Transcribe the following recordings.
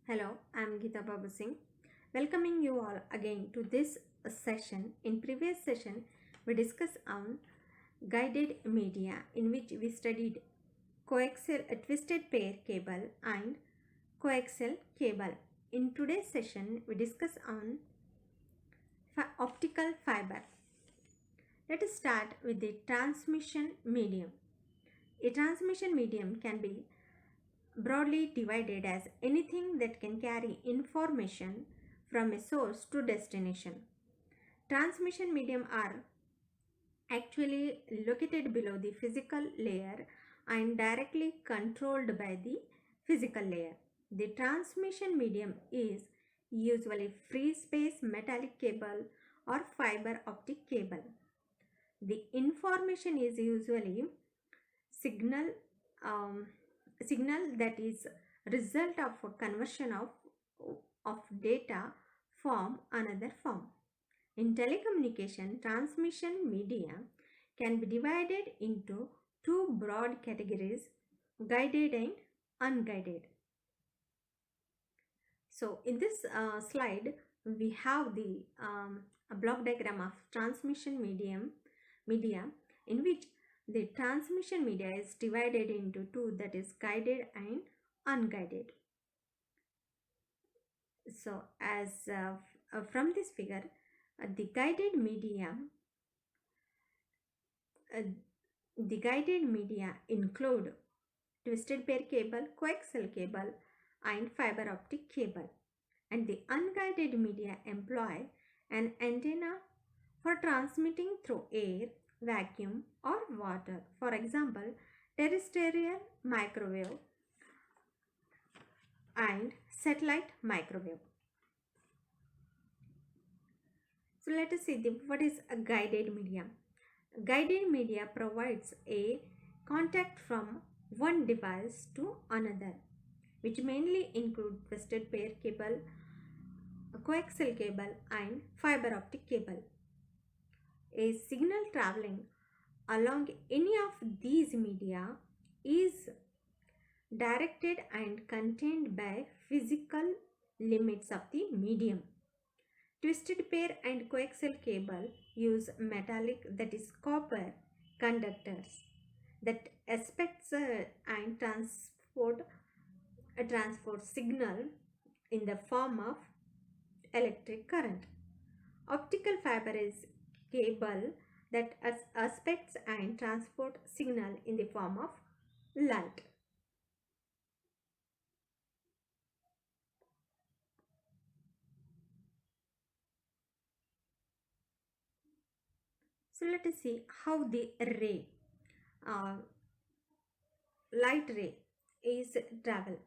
Hello, I'm Geeta Babu Singh. Welcoming you all again to this session. In previous session, we discussed on guided media, in which we studied coaxial twisted pair cable and coaxial cable. In today's session, we discuss on optical fiber. Let us start with the transmission medium. A transmission medium can be broadly divided as anything that can carry information from a source to destination. Transmission medium are actually located below the physical layer and directly controlled by the physical layer. The transmission medium is usually free space metallic cable or fiber optic cable. The information is usually signal um, signal that is result of a conversion of data from another form. In telecommunication, transmission media can be divided into two broad categories, guided and unguided. So in this slide, we have the a block diagram of transmission media in which the transmission media is divided into two, that is guided and unguided. So as from this figure, the guided medium uh, the guided media include twisted pair cable, coaxial cable and fiber optic cable, and the unguided media employ an antenna for transmitting through air, vacuum or water. For example, terrestrial microwave and satellite microwave. So let us see what is a guided media. Guided media provides a contact from one device to another, which mainly include twisted pair cable, coaxial cable and fiber optic cable. A signal traveling along any of these media is directed and contained by physical limits of the medium. Twisted pair and coaxial cable use metallic, that is copper, conductors that aspects and transport signal in the form of electric current. Optical fiber is cable that aspects and transport signal in the form of light. So let us see how the ray, uh, light ray is travel.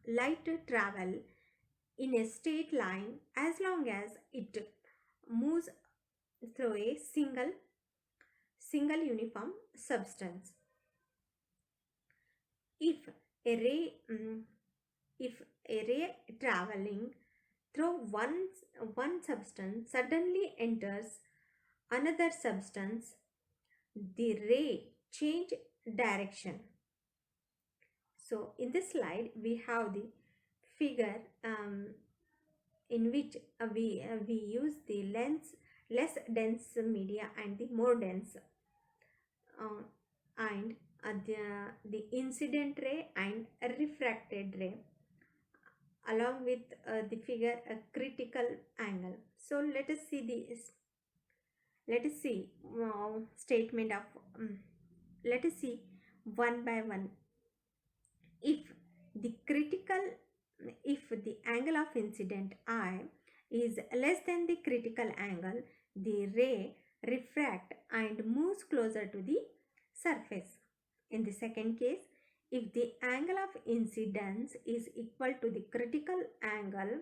Light travel in a straight line as long as it moves through a single uniform substance. If a ray if a ray traveling through one substance suddenly enters another substance, the ray change direction. So in this slide we have the figure in which we use the less dense media and the more dense, and the incident ray and a refracted ray, along with the figure a critical angle. So let us see statement of let us see one by one. If the critical if the angle of incident I is less than the critical angle, the ray refract and moves closer to the surface. In the second case, if the angle of incidence is equal to the critical angle,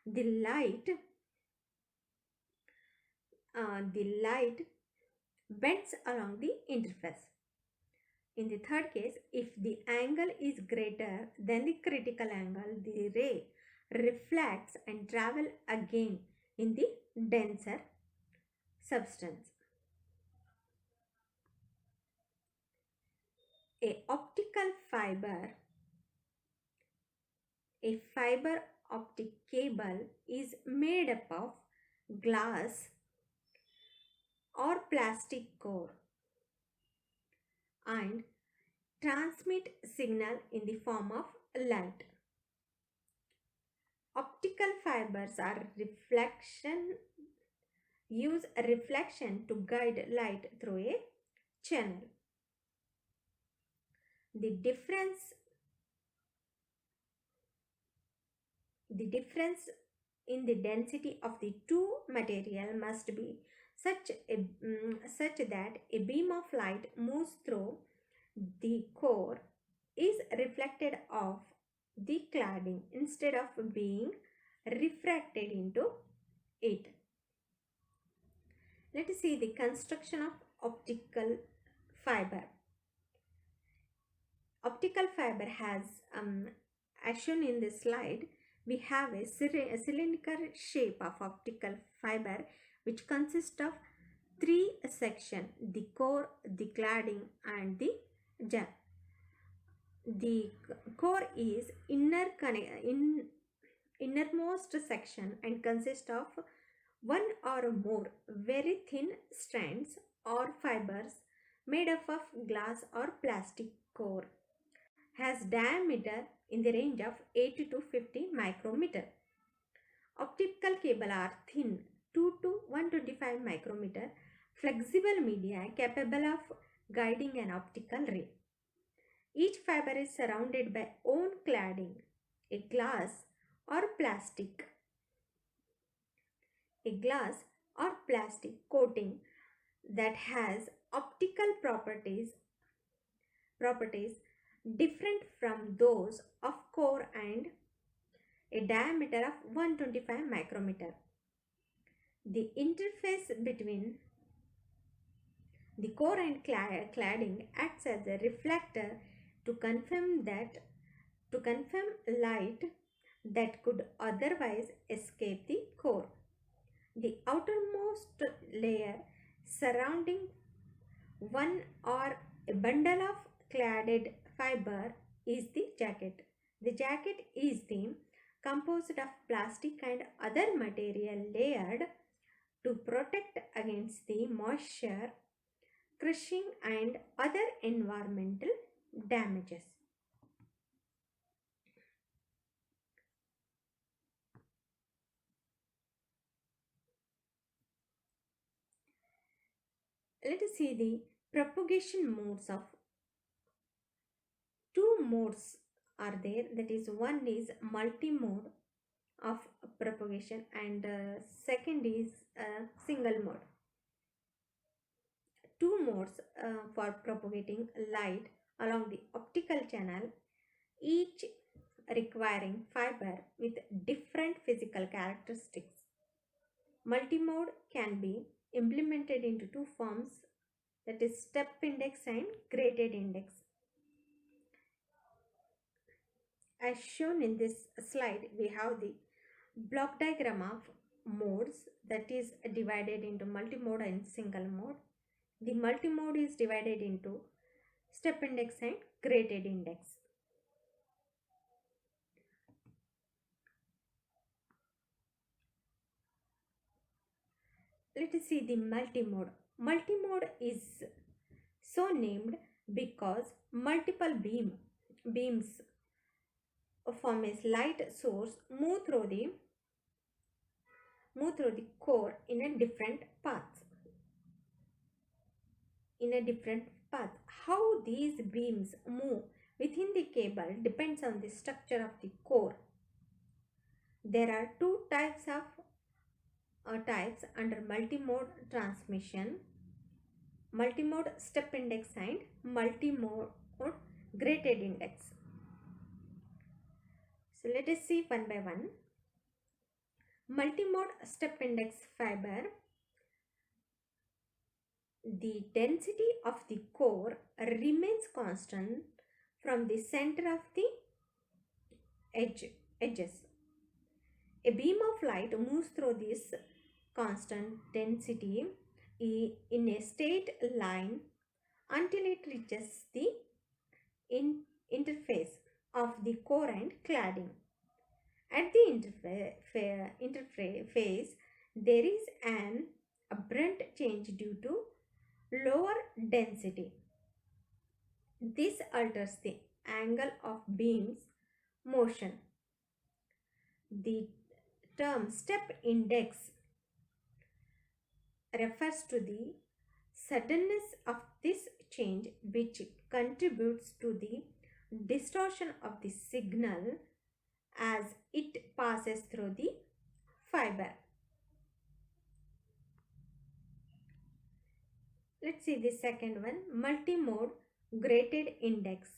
the light bends along the interface. In the third case, if the angle is greater than the critical angle, the ray reflects and travel again in the denser substance. A optical fiber, a fiber optic cable is made up of glass or plastic core and transmit signal in the form of light. Optical fibers are use reflection to guide light through a channel. The difference The difference in the density of the two material must be such that a beam of light moves through the core is reflected off the cladding instead of being refracted into it. Let us see the construction of optical fiber. Optical fiber has, as shown in this slide, we have a cylindrical shape of optical fiber which consists of three sections: the core, the cladding, and the gel. The core is innermost section and consists of one or more very thin strands or fibers made up of glass or plastic core. Has diameter in the range of 80 to 50 micrometer. Optical cable are thin 2 to 125 micrometer, flexible media capable of guiding an optical ray. Each fiber is surrounded by own cladding, a glass or plastic coating that has optical properties different from those of core and a diameter of 125 micrometer. The interface between the core and cladding acts as a reflector to confirm light that could otherwise escape the core. The outermost layer surrounding one or a bundle of cladded fiber is the jacket. The jacket is composed of plastic and other material layered to protect against the moisture, crushing, and other environmental damages. Let us see the propagation modes of two modes are there, that is, one is multi-mode of propagation and second is single mode. Two modes for propagating light along the optical channel, each requiring fiber with different physical characteristics. Multimode can be implemented into two forms, that is step index and graded index. As shown in this slide, we have the block diagram of modes, that is divided into multimode and single mode. The multimode is divided into step index and graded index. Let us see the multimode. Multimode is so named because multiple beams form a light source move through the core in a different path. How these beams move within the cable depends on the structure of the core. There are two types under multimode transmission: multimode step index and multimode graded index. So let us see one by one. Multimode step index fiber, the density of the core remains constant from the center of the edges. A beam of light moves through this constant density in a straight line until it reaches the interface of the core and cladding. At the interface, there is an abrupt change due to lower density. This alters the angle of beam's motion. The term step index refers to the suddenness of this change, which contributes to the distortion of the signal as it passes through the fiber. Let's see the second one, multimode graded index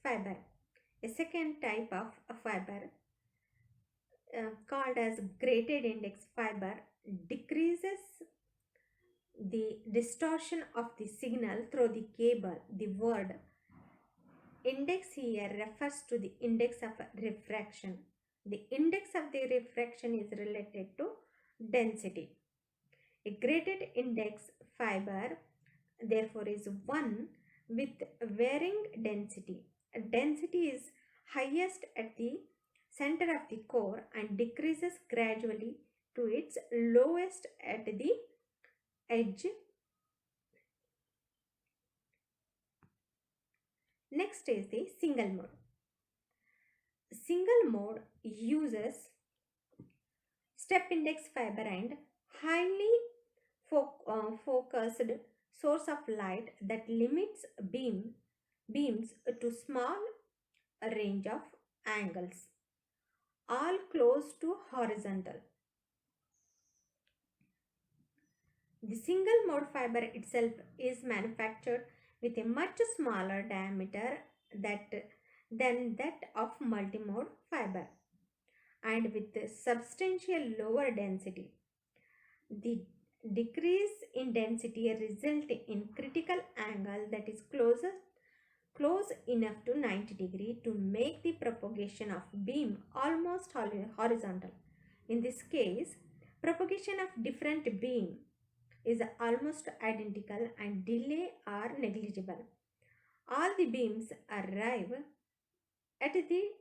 fiber. A second type of fiber called as graded index fiber decreases the distortion of the signal through the cable. The word index here refers to the index of refraction. The index of the refraction is related to density. A graded index fiber therefore is one with varying density. Density is highest at the center of the core and decreases gradually to its lowest at the edge. Next is the single mode. Single mode uses step index fiber and highly focused source of light that limits beams to small range of angles, all close to horizontal. The single mode fiber itself is manufactured with a much smaller diameter than that of multimode fiber and with a substantial lower density. The decrease in density result in critical angle that is close enough to 90 degrees to make the propagation of beam almost horizontal. In this case, propagation of different beam is almost identical and delay are negligible. All the beams arrive at the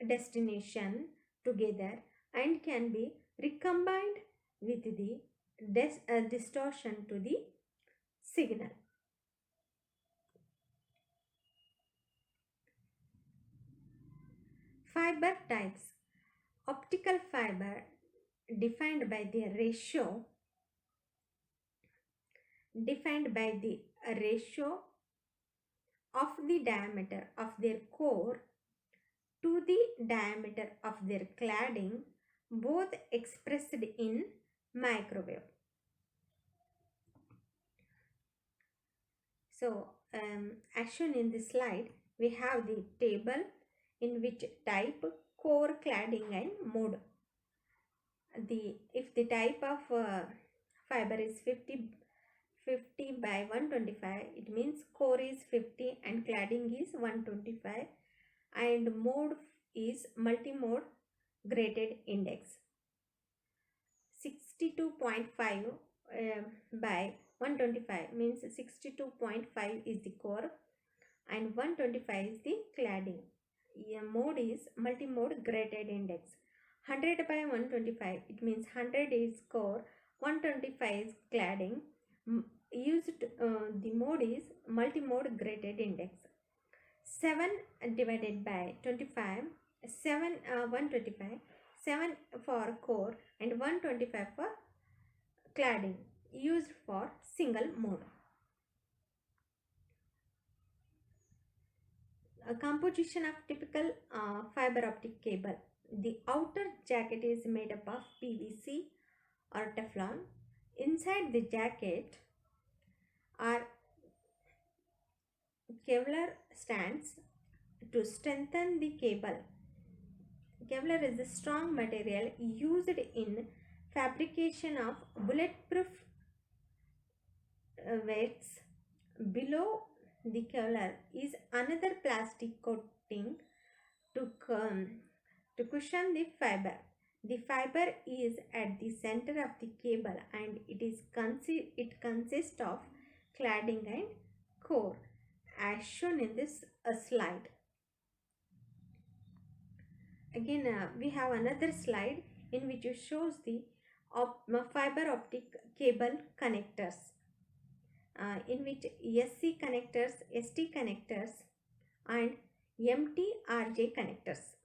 destination together and can be recombined with the distortion to the signal. Fiber types. Optical fiber defined by the ratio of the diameter of their core to the diameter of their cladding, both expressed in microwave. So, as shown in this slide, we have the table in which type, core, cladding and mode. If the type of fiber is 50 by 125, it means core is 50 and cladding is 125 and mode is multimode graded index. 62.5 by 125 means 62.5 is the core and 125 is the cladding. Mode is multimode graded index. 100 by 125, it means 100 is core, 125 is cladding. The mode is multimode graded index. 7 divided by 25, 125, 7 for core and 125 for cladding, used for single mode. A composition of typical fiber optic cable. The outer jacket is made up of PVC or Teflon. Inside the jacket are Kevlar stands to strengthen the cable. Kevlar is a strong material used in fabrication of bulletproof vests. Below the Kevlar is another plastic coating to cushion the fiber. The fiber is at the center of the cable and it consists of cladding and core as shown in this slide. Again, we have another slide in which it shows the fiber optic cable connectors, in which SC connectors, ST connectors and MTRJ connectors.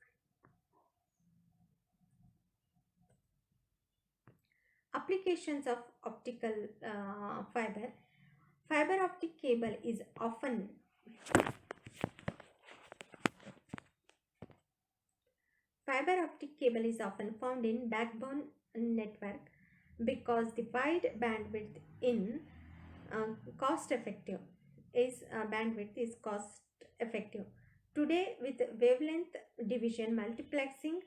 Applications of optical fiber. Fiber optic cable is often Fiber optic cable is often found in backbone network because the wide bandwidth in cost effective bandwidth is cost effective. Today, with wavelength division multiplexing,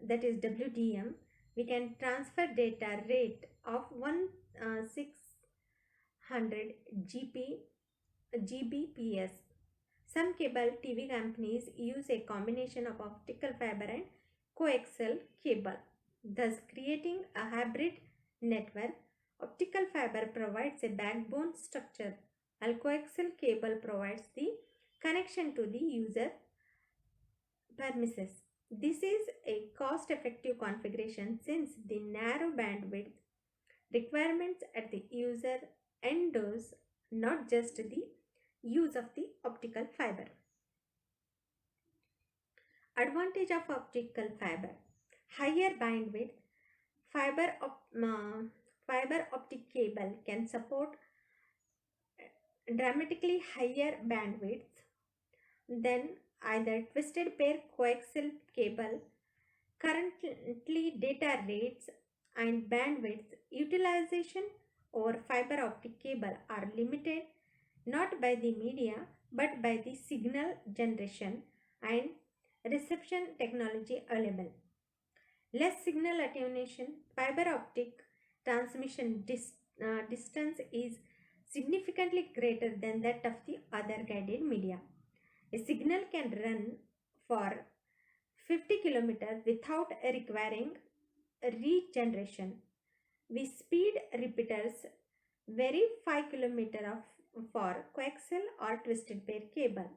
that is WDM, we can transfer data rate of 1600 Gbps. Some cable TV companies use a combination of optical fiber and coaxial cable, thus creating a hybrid network. Optical fiber provides a backbone structure, while coaxial cable provides the connection to the user premises. This is a cost-effective configuration since the narrow bandwidth requirements at the user end does not just the use of the optical fiber. Advantage of optical fiber: higher bandwidth. Fiber, fiber optic cable can support dramatically higher bandwidth than either twisted pair coaxial cable. Currently, data rates and bandwidth utilization over fiber optic cable are limited not by the media but by the signal generation and reception technology available. Less signal attenuation. Fiber optic transmission distance is significantly greater than that of the other guided media. A signal can run for 50 km without requiring regeneration. We speed repeaters vary 5 km for coaxial or twisted pair cable.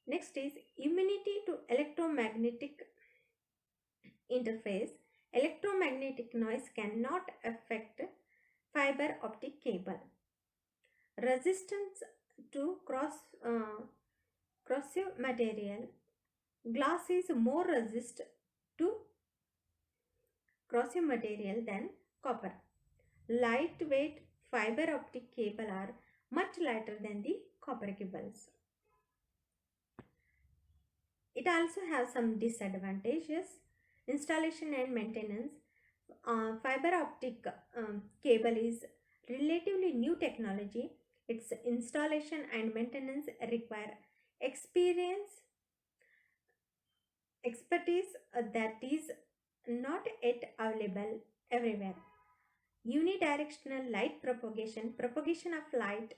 Next is immunity to electromagnetic interface. Electromagnetic noise cannot affect fiber optic cable. Resistance to corrosive material. Glass is more resistant to corrosive material than copper. Lightweight fiber optic cable are much lighter than the copper cables. It also has some disadvantages. Installation and maintenance. Fiber optic cable is relatively new technology. Its installation and maintenance require expertise that is not yet available everywhere. Unidirectional light propagation. Propagation of light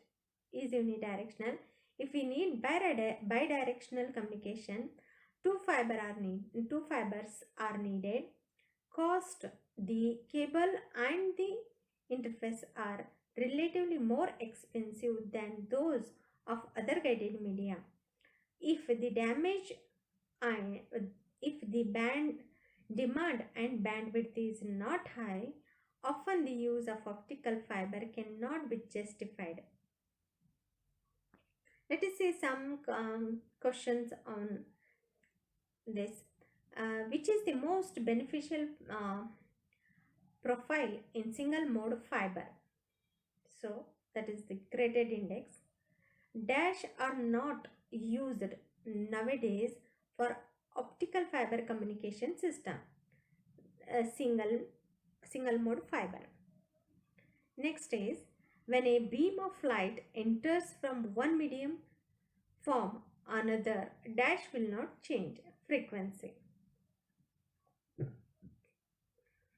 is unidirectional. If we need bidirectional communication, two fibers are needed. Cost: the cable and the interface are relatively more expensive than those of other guided media. If the damage and if the demand and bandwidth is not high, often the use of optical fiber cannot be justified. Let us see some questions on this. Which is the most beneficial profile in single mode fiber? So that is the graded index. Dash are not used nowadays for optical fiber communication system. Single mode fiber. Next is when a beam of light enters from one medium form another, dash will not change frequency.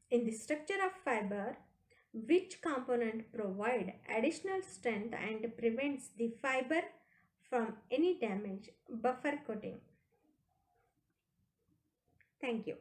In the structure of fiber, which component provide additional strength and prevents the fiber from any damage? Buffer coating. Thank you.